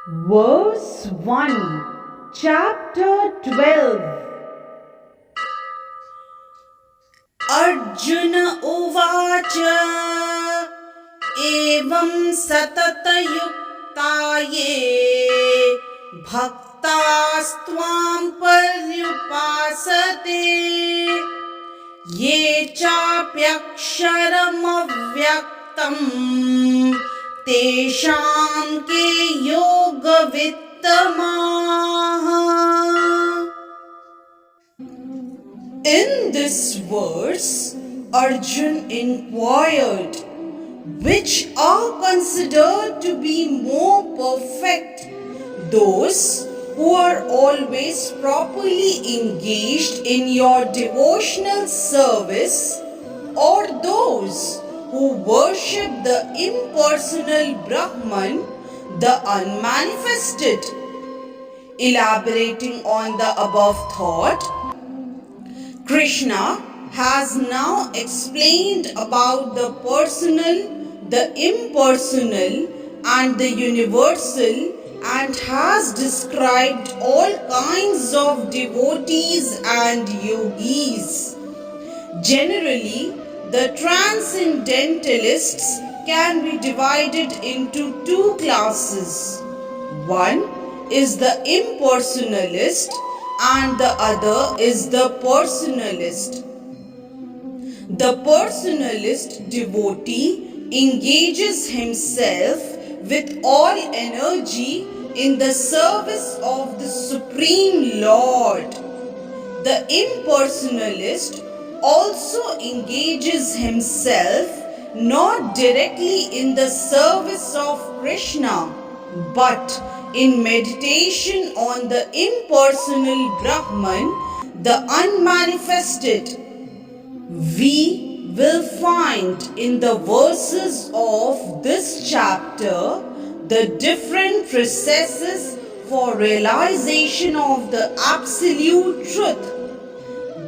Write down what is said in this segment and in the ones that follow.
Verse 1, Chapter 12. Arjuna uvacha evam satatayuktaye bhaktastvam paryupasate ye chapyaksharam avyaktam tesham ke yoga vittamaha. In this verse, Arjun inquired, which are considered to be more perfect, those who are always properly engaged in your devotional service, or those who worship the impersonal Brahman, the unmanifested? Elaborating on the above thought, Krishna has now explained about the personal, the impersonal, and the universal, and has described all kinds of devotees and yogis. Generally, the transcendentalists can be divided into two classes. One is the impersonalist and the other is the personalist. The personalist devotee engages himself with all energy in the service of the Supreme Lord. The impersonalist also engages himself not directly in the service of Krishna, but in meditation on the impersonal Brahman, the unmanifested. We will find in the verses of this chapter the different processes for realization of the absolute truth.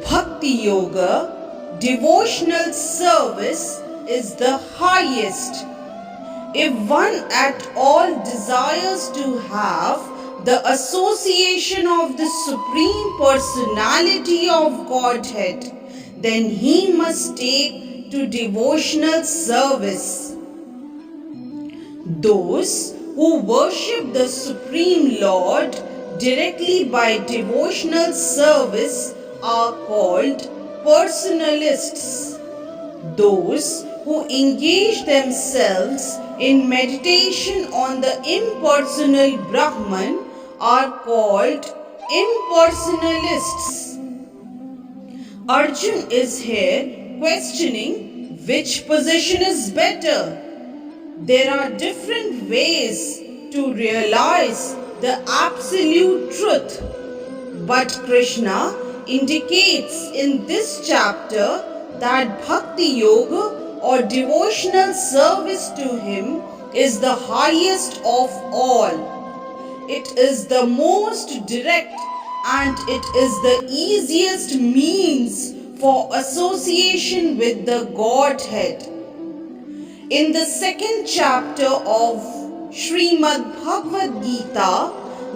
Bhakti Yoga, devotional service, is the highest. If one at all desires to have the association of the Supreme Personality of Godhead, then he must take to devotional service. Those who worship the Supreme Lord directly by devotional service are called personalists. Those who engage themselves in meditation on the impersonal Brahman are called impersonalists. Arjun is here questioning which position is better. There are different ways to realize the absolute truth, but Krishna indicates in this chapter that Bhakti Yoga or devotional service to him is the highest of all. It is the most direct and it is the easiest means for association with the Godhead. In the second chapter of Srimad Bhagavad Gita,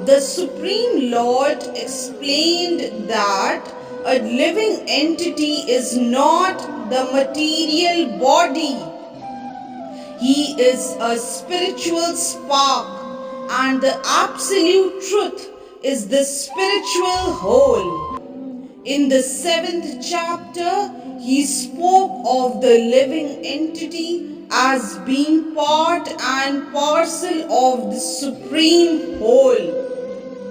the Supreme Lord explained that a living entity is not the material body. He is a spiritual spark, and the absolute truth is the spiritual whole. In the seventh chapter, he spoke of the living entity as being part and parcel of the supreme whole,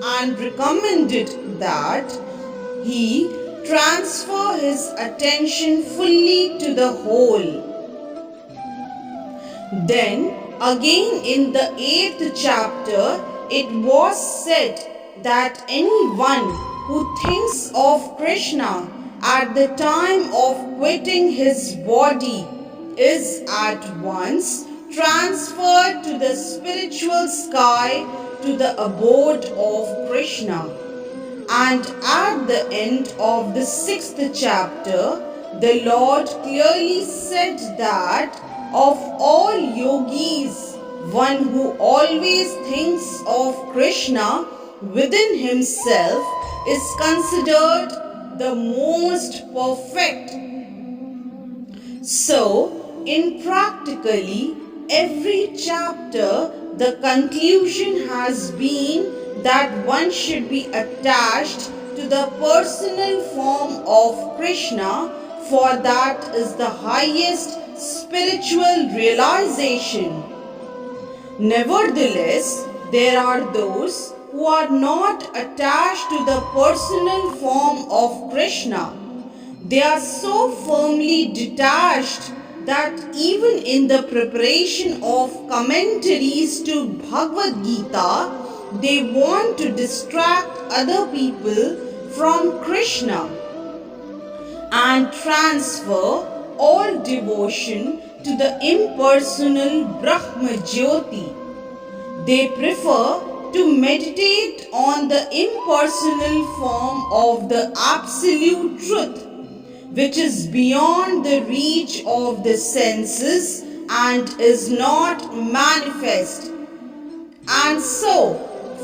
and recommended that he transfer his attention fully to the whole. Then again in the 8th chapter, it was said that anyone who thinks of Krishna at the time of quitting his body is at once transferred to the spiritual sky, to the abode of Krishna. And at the end of the 6th chapter, the Lord clearly said that of all yogis, one who always thinks of Krishna within himself is considered the most perfect. So, in practically every chapter, the conclusion has been that one should be attached to the personal form of Krishna, for that is the highest spiritual realization. Nevertheless, there are those who are not attached to the personal form of Krishna. They are so firmly detached that even in the preparation of commentaries to Bhagavad Gita, they want to distract other people from Krishna and transfer all devotion to the impersonal Brahma Jyoti. They prefer to meditate on the impersonal form of the absolute truth, which is beyond the reach of the senses and is not manifest. And so,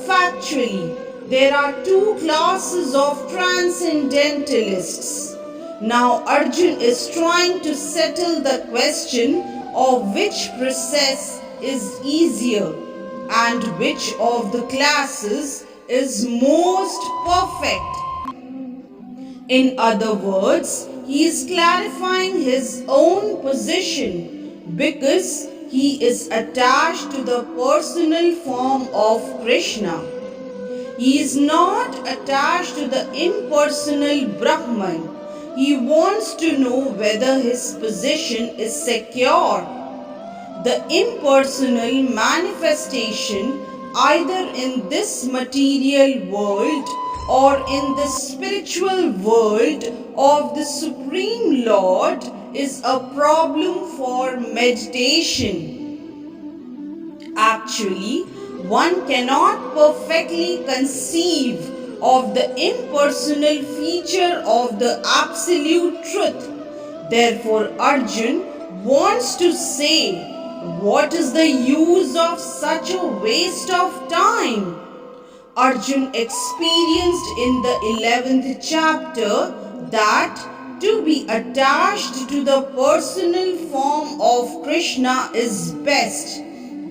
factually, there are two classes of transcendentalists. Now Arjun is trying to settle the question of which process is easier and which of the classes is most perfect. In other words, he is clarifying his own position because he is attached to the personal form of Krishna. He is not attached to the impersonal Brahman. He wants to know whether his position is secure. The impersonal manifestation, either in this material world or in the spiritual world of the Supreme Lord, is a problem for meditation. Actually, one cannot perfectly conceive of the impersonal feature of the absolute truth. Therefore, Arjun wants to say, what is the use of such a waste of time? Arjun experienced in the 11th chapter that to be attached to the personal form of Krishna is best,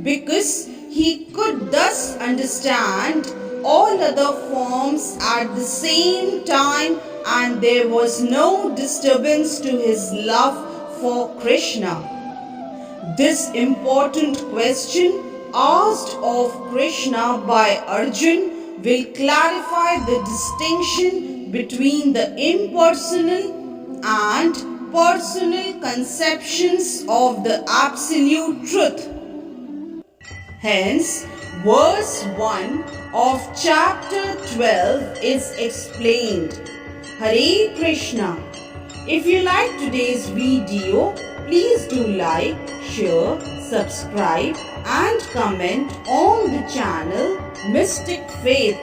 because he could thus understand all other forms at the same time and there was no disturbance to his love for Krishna. This important question asked of Krishna by Arjun will clarify the distinction between the impersonal and personal conceptions of the absolute truth. Hence, verse 1 of chapter 12 is explained. Hare Krishna. If you like today's video, please do like, share, subscribe and comment on the channel Mystic Faith.